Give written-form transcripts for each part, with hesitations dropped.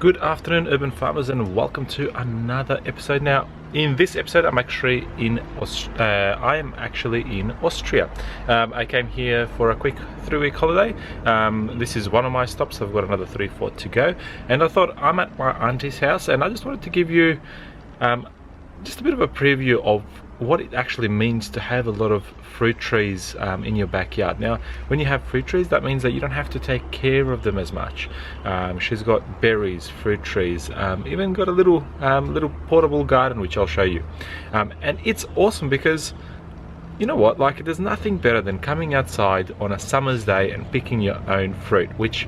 Good afternoon, urban farmers, and welcome to another episode. Now, in this episode, I'm actually in Austria. I came here for a quick 3-week holiday. This is one of my stops. I've got another 3-4 to go, and I thought I'm at my auntie's house, and I just wanted to give you just a bit of a preview of what it actually means to have a lot of fruit trees in your backyard. Now, when you have fruit trees, that means that you don't have to take care of them as much. She's got berries, fruit trees, even got a little portable garden, which I'll show you. And it's awesome because, you know what, like, there's nothing better than coming outside on a summer's day and picking your own fruit, which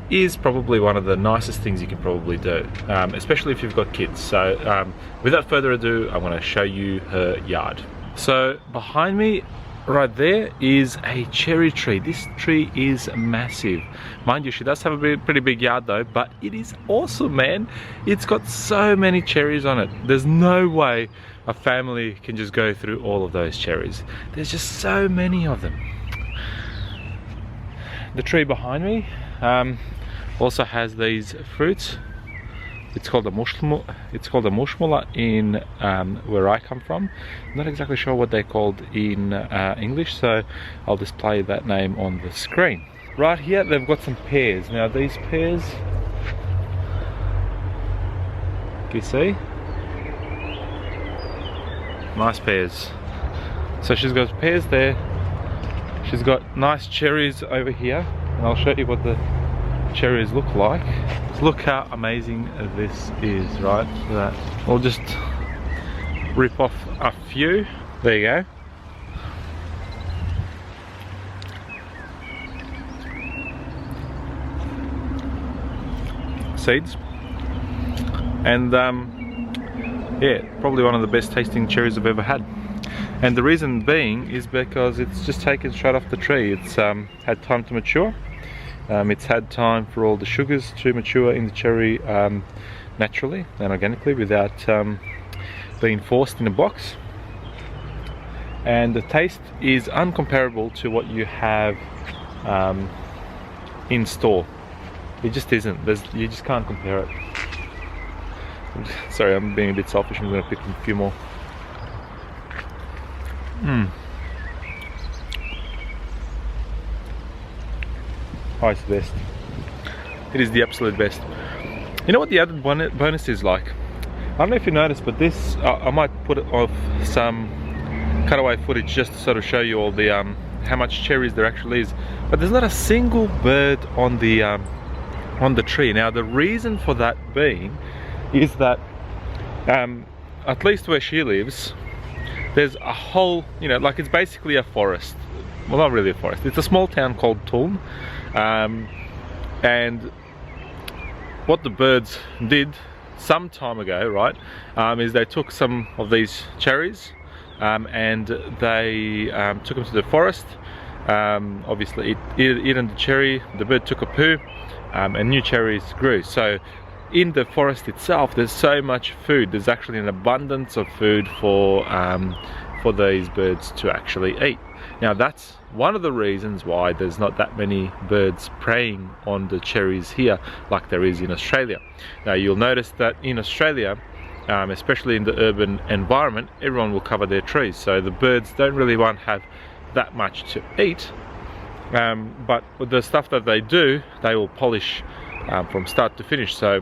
is probably one of the nicest things you can probably do, especially if you've got kids. So without further ado, I want to show you her yard. So behind me right there is a cherry tree. This tree is massive. Mind you, she does have a pretty big yard though, but it is awesome, man. It's got so many cherries on it. There's no way a family can just go through all of those cherries. There's just so many of them. The tree behind me also has these fruits. It's called a mushmula. It's called a mushmula in where I come from. I'm not exactly sure what they're called in English, so I'll display that name on the screen. Right here, they've got some pears. Now, these pears, can you see? Nice pears. So she's got pears there. She's got nice cherries over here, and I'll show you what the cherries look like. Look how amazing this is, right? So that we'll just rip off a few. There you go. Seeds. And yeah, probably one of the best tasting cherries I've ever had. And the reason being is because it's just taken straight off the tree. It's had time to mature. It's had time for all the sugars to mature in the cherry naturally and organically without being forced in a box. And the taste is uncomparable to what you have in store. It just isn't. You just can't compare it. Sorry, I'm being a bit selfish. I'm going to pick a few more. Oh, it's the best. It is the absolute best. You know what the added bonus is like? I don't know if you noticed, but this, I might put it off some cutaway footage just to sort of show you all the how much cherries there actually is. But there's not a single bird on the tree. Now, the reason for that being is that at least where she lives, there's a whole, you know, like, it's basically a forest. Well, not really a forest. It's a small town called Tulm. And what the birds did some time ago, right, is they took some of these cherries and they took them to the forest. Obviously, eaten the cherry, the bird took a poo, and new cherries grew. So in the forest itself, there's so much food. There's actually an abundance of food for these birds to actually eat. Now, that's one of the reasons why there's not that many birds preying on the cherries here like there is in Australia. Now, you'll notice that in Australia, especially in the urban environment, everyone will cover their trees, so the birds don't really want to have that much to eat. But with the stuff that they do, they will polish from start to finish. So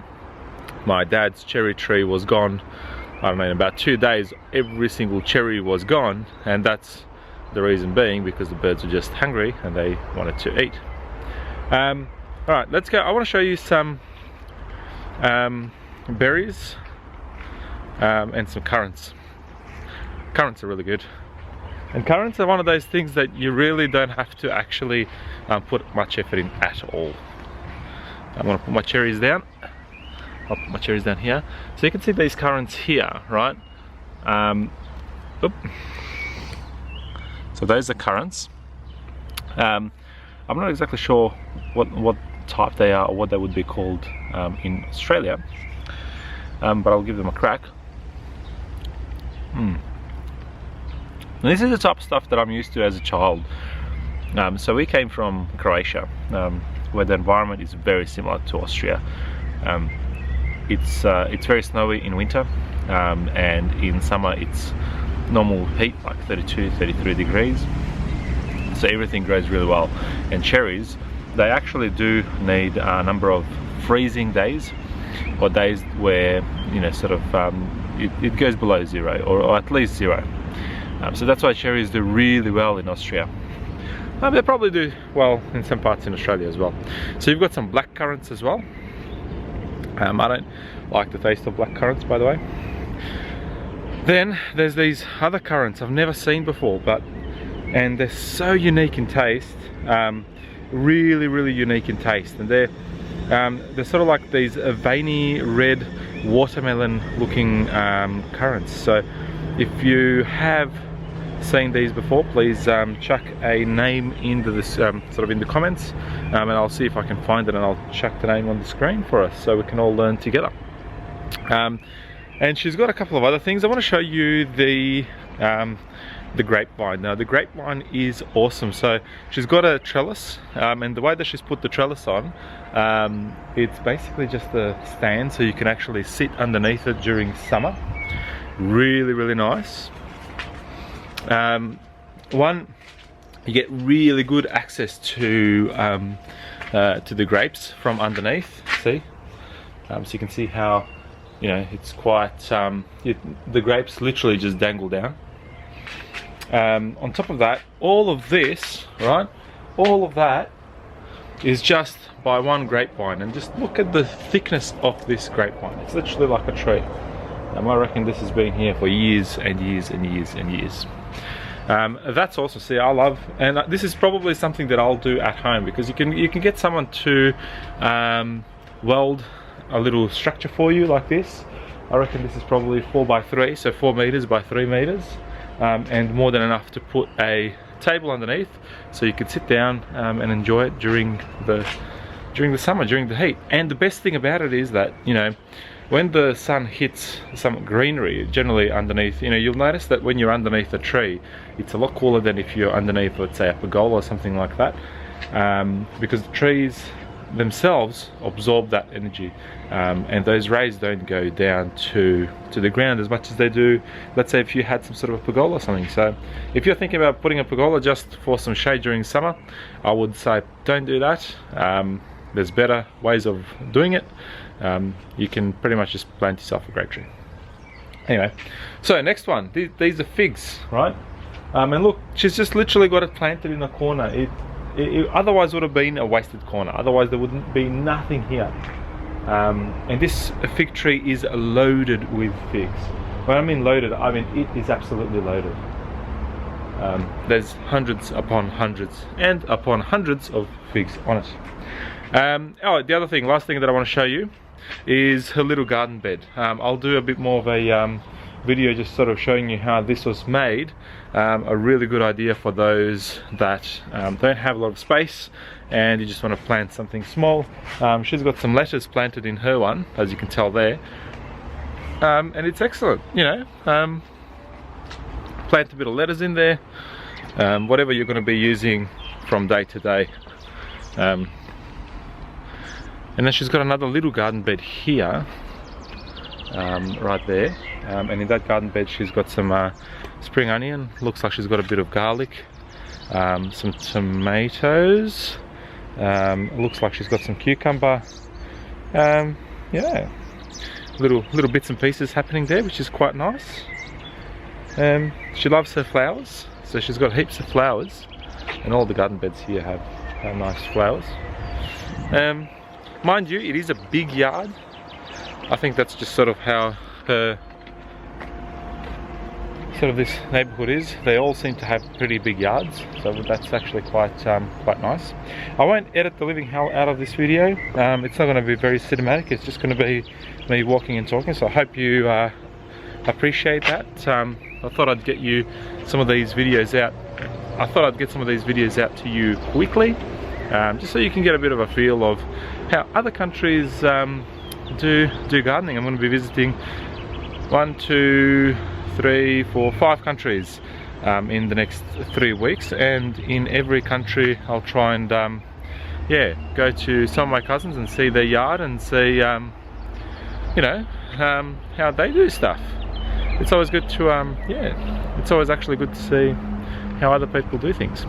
my dad's cherry tree was gone, I don't know, in about 2 days. Every single cherry was gone, and that's the reason being because the birds were just hungry and they wanted to eat. Alright, let's go. I want to show you some berries and some currants. Currants are really good. And currants are one of those things that you really don't have to actually put much effort in at all. I'm going to put my cherries down. I'll put my cherries down here. So you can see these currants here, right? So those are currants. I'm not exactly sure what type they are or what they would be called in Australia, but I'll give them a crack. And this is the type of stuff that I'm used to as a child. So we came from Croatia. where the environment is very similar to Austria. It's very snowy in winter, and in summer it's normal heat, like 32, 33 degrees. So everything grows really well. And cherries, they actually do need a number of freezing days, or days where, you know, sort of it goes below zero, or at least zero. So that's why cherries do really well in Austria. They probably do well in some parts in Australia as well. So you've got some black currants as well. I don't like the taste of black currants, by the way. Then there's these other currants I've never seen before, and they're so unique in taste, really unique in taste. And they're sort of like these veiny red watermelon looking currants. So if you have seen these before, please chuck a name into this sort of in the comments, and I'll see if I can find it, and I'll chuck the name on the screen for us so we can all learn together. And she's got a couple of other things. I want to show you the grapevine. Now the grapevine is awesome. So she's got a trellis, and the way that she's put the trellis on, it's basically just a stand so you can actually sit underneath it during summer. Really nice. One, you get really good access to the grapes from underneath. See, so you can see how, you know, it's quite the grapes literally just dangle down. On top of that, all of this, right, all of that is just by one grapevine, and just look at the thickness of this grapevine. It's literally like a tree. I reckon this has been here for years and years and years and years. That's awesome. See, I love, and this is probably something that I'll do at home, because you can get someone to weld a little structure for you like this. I reckon this is probably 4 by 3, so 4 meters by 3 meters, and more than enough to put a table underneath, so you can sit down and enjoy it during the summer, during the heat. And the best thing about it is that, you know, when the sun hits some greenery, generally underneath, you know, you'll notice that when you're underneath a tree, it's a lot cooler than if you're underneath, let's say, a pergola or something like that, because the trees themselves absorb that energy, and those rays don't go down to the ground as much as they do, let's say, if you had some sort of a pergola or something. So if you're thinking about putting a pergola just for some shade during summer, I would say don't do that. There's better ways of doing it. You can pretty much just plant yourself a grape tree. Anyway, so next one, these are figs, right? And look, she's just literally got it planted in a corner. It otherwise would have been a wasted corner. Otherwise there wouldn't be nothing here. And this fig tree is loaded with figs. When I mean loaded, I mean it is absolutely loaded. There's hundreds upon hundreds and upon hundreds of figs on it. Oh, the other thing, last thing that I want to show you is her little garden bed. I'll do a bit more of a video just sort of showing you how this was made. A really good idea for those that don't have a lot of space and you just want to plant something small. She's got some lettuce planted in her one, as you can tell there, and it's excellent, you know. Plant a bit of lettuce in there, whatever you're going to be using from day to day. And then she's got another little garden bed here, right there, and in that garden bed she's got some spring onion, looks like she's got a bit of garlic, some tomatoes, looks like she's got some cucumber, yeah, little bits and pieces happening there, which is quite nice. She loves her flowers, so she's got heaps of flowers, and all the garden beds here have nice flowers. Mind you, it is a big yard. I think that's just sort of how her this neighbourhood is. They all seem to have pretty big yards, so that's actually quite nice. I won't edit the living hell out of this video. It's not going to be very cinematic. It's just going to be me walking and talking. So I hope you appreciate that. I thought I'd get you some of these videos out. I thought I'd get some of these videos out to you quickly, just so you can get a bit of a feel of how other countries do gardening. I'm going to be visiting 1, 2, 3, 4, 5 countries in the next 3 weeks, and in every country I'll try and yeah, go to some of my cousins and see their yard and see, you know, how they do stuff. It's always good to, yeah, it's always actually good to see how other people do things.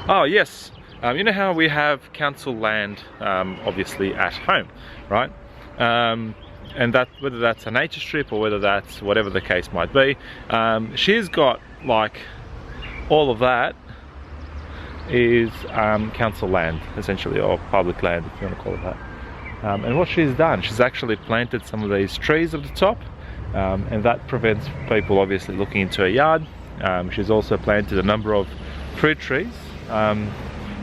Oh yes, you know how we have council land, obviously at home, right? And that, whether that's a nature strip or whether that's whatever the case might be, she's got like all of that is council land essentially, or public land if you want to call it that. And what she's done, she's actually planted some of these trees at the top, and that prevents people obviously looking into her yard. She's also planted a number of fruit trees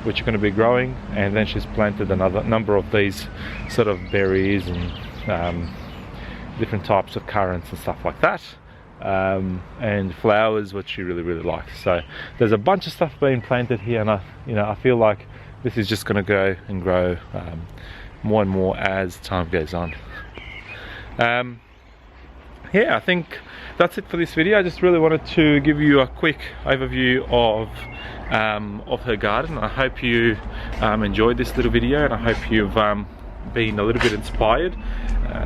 which are going to be growing, and then she's planted another number of these sort of berries and different types of currants and stuff like that, and flowers, which she really likes. So there's a bunch of stuff being planted here, and I feel like this is just going to go and grow more and more as time goes on. Yeah, I think that's it for this video. I just really wanted to give you a quick overview of her garden. I hope you enjoyed this little video, and I hope you've been a little bit inspired.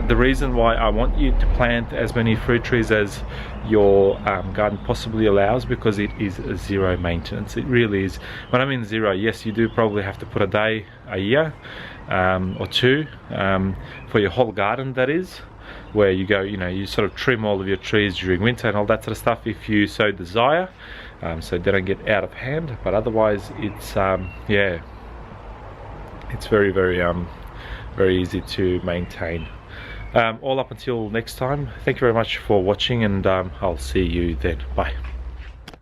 The reason why I want you to plant as many fruit trees as your garden possibly allows, because it is zero maintenance. It really is. When I mean zero, yes, you do probably have to put a day a year or two for your whole garden, that is, where you go, you know, you sort of trim all of your trees during winter and all that sort of stuff if you so desire, so they don't get out of hand. But otherwise it's yeah, it's very easy to maintain. All up until next time, thank you very much for watching, and I'll see you then. Bye.